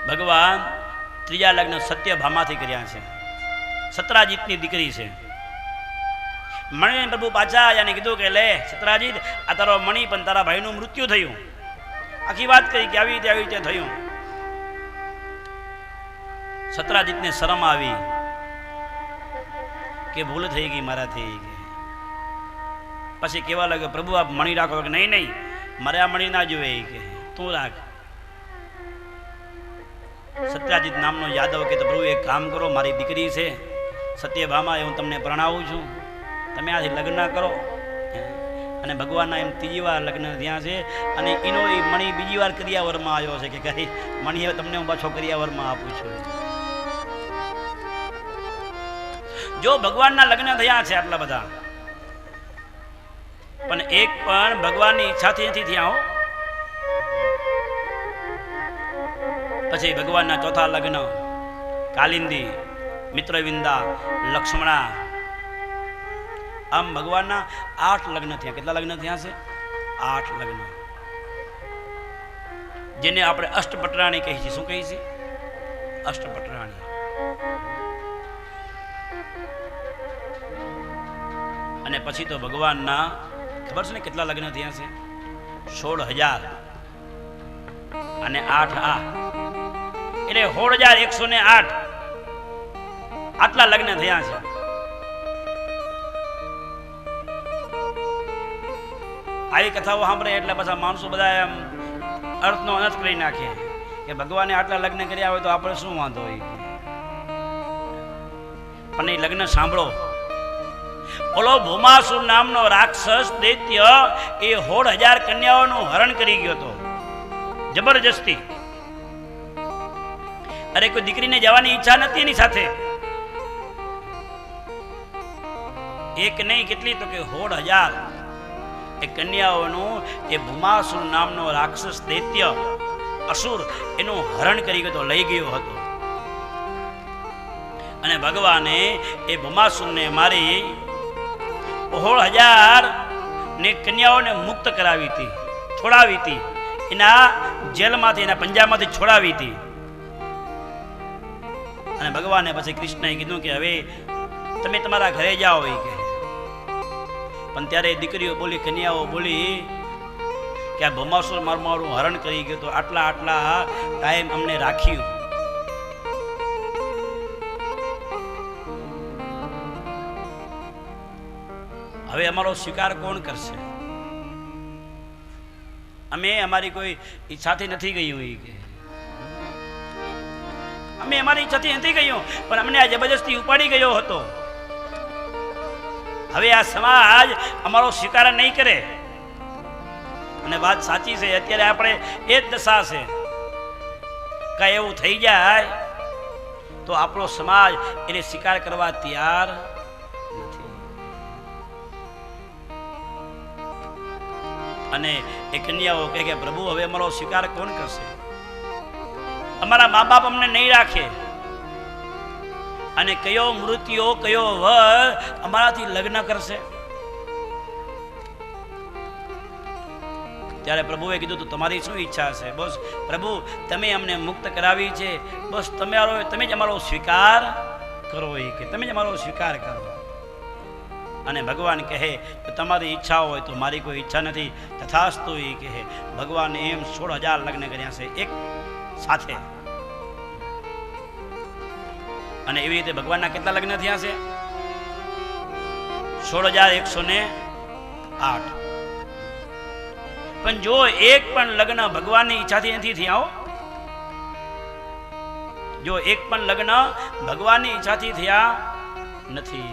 ભગવાન ત્રીજા લગ્ન સત્યભામાથી કર્યા છે. સત્રાજીતની દીકરી છે. મણિને પ્રભુ પાછા આવ્યા ને કીધું કે લે સત્રાજીત, આ તારો મણિ પણ તારા ભાઈનું મૃત્યુ થયું. આખી વાત કરી કે આવી રીતે થયું. સત્રાજીતને શરમ આવી કે ભૂલ થઈ ગઈ મારાથી. પછી કેવા લાગે પ્રભુ આપ મણિ રાખો કે નહીં નહીં મારે આ મણિ ના જોવે કે તું રાખ. સત્યાજીત નામનો યાદવ કે તો પ્રભુ એક કામ કરો, મારી દીકરી છે સત્યભામા, હું તમને પરણાવું છું, તમે આથી લગ્ન કરો. અને ભગવાનના એમ ત્રીજી વાર લગ્ન થયા છે. અને એનો એ મણિ બીજી વાર કરિયાવરમાં આવ્યો છે કે કઈ મણિ હવે તમને હું પાછો કરિયાવરમાં આપું છું. જો ભગવાનના લગ્ન થયા છે આટલા બધા, પણ એક પણ ભગવાનની ઈચ્છાથી નથી થયા હો. પછી ભગવાનના ચોથા લગ્ન કાલિંદી, મિત્રવિંદા, લક્ષ્મણા, આમ ભગવાનના 8 લગ્ન થયા. કેટલા લગ્ન થયા છે? 8 લગ્ન, જેને આપણે અષ્ટપટરાણી કહીએ છીએ. શું કહીએ છીએ? અષ્ટપટરાણી. અને પછી તો ભગવાનના ખબર છે ને કેટલા લગ્ન થયા છે? 16,000 અને 8 આ એટલે 16,108 આટલા લગ્ન થયા છે. આવી કથાઓ સાંભળે એટલે પાછા માણસો બધા એમ અર્થનો અનર્થ કરી નાખે કે ભગવાને આટલા લગ્ન કર્યા હોય તો આપણે શું વાંધો હોય. પણ એ લગ્ન સાંભળો. ઓલો ભૂમાસુર નામનો રાક્ષસ દૈત્ય એ 16,000 કન્યાઓનું હરણ કરી ગયો હતો જબરજસ્તી. અરે કોઈ દીકરીને જવાની ઈચ્છા નથી એની સાથે. એક નહીં કેટલી તો કે 16,000 એ કન્યાઓનું એ ભૂમાસુર નામનો રાક્ષસ દૈત્ય અસુર એનું હરણ કરી ગયો, લઈ ગયો હતો. અને ભગવાને એ ભૂમાસુરને મારી 16,000 ને કન્યાઓને મુક્ત કરાવી હતી, છોડાવી હતી. એના જેલમાંથી, એના પંજામાંથી છોડાવી હતી. અને ભગવાને પછી કૃષ્ણએ કીધું કે હવે તમે તમારા ઘરે જાઓ એ કે. પણ ત્યારે દીકરીઓ બોલી, કન્યાઓ બોલી કે આ ભમાસુર મારું હરણ કરી ગયો તો આટલા ટાઈમ અમને રાખ્યું. હવે અમારો સ્વીકાર કોણ કરશે? અમે અમારી કોઈ ઈચ્છાથી નથી ગયું એ કે. અમે અમારી ઈચ્છાથી નથી ગયું, પણ અમને આ જબરજસ્તી ઉપાડી ગયો હતો. હવે આ સમાજ અમારો સ્વીકાર નહીં કરે. અને વાત સાચી છે, અત્યારે આપણે એ જ દશા છે. કાંઈ એવું થઈ જાય તો આપણો સમાજ એને સ્વીકાર કરવા તૈયાર નથી. અને એ કન્યાઓ કહે કે પ્રભુ હવે અમારો સ્વીકાર કોણ કરશે? અમારા મા બાપ અમને નહીં રાખે, અને કયો મૃત્યુ કયો વર અમારાથી લગ્ન કરશે? ત્યારે પ્રભુએ કીધું તો તમારી શું ઈચ્છા છે? બસ પ્રભુ તમે અમને મુક્ત કરાવી છે, બસ તમે જ અમારો સ્વીકાર કરો એ કે તમે જ અમારો સ્વીકાર કરો. અને ભગવાન કહે તો તમારી ઈચ્છા હોય તો મારી કોઈ ઈચ્છા નથી, તથાસ્તુ એ કહે. ભગવાને એમ 16,000 લગ્ન કર્યા છે એક સાથે. અને એવી રીતે ભગવાનના કેટલા લગ્ન થયા છે? 16,108. પણ જો એક પણ લગ્ન ભગવાનની ઈચ્છાથી નથી થયા હો. જો એક પણ લગ્ન ભગવાનની ઈચ્છાથી થયા નથી.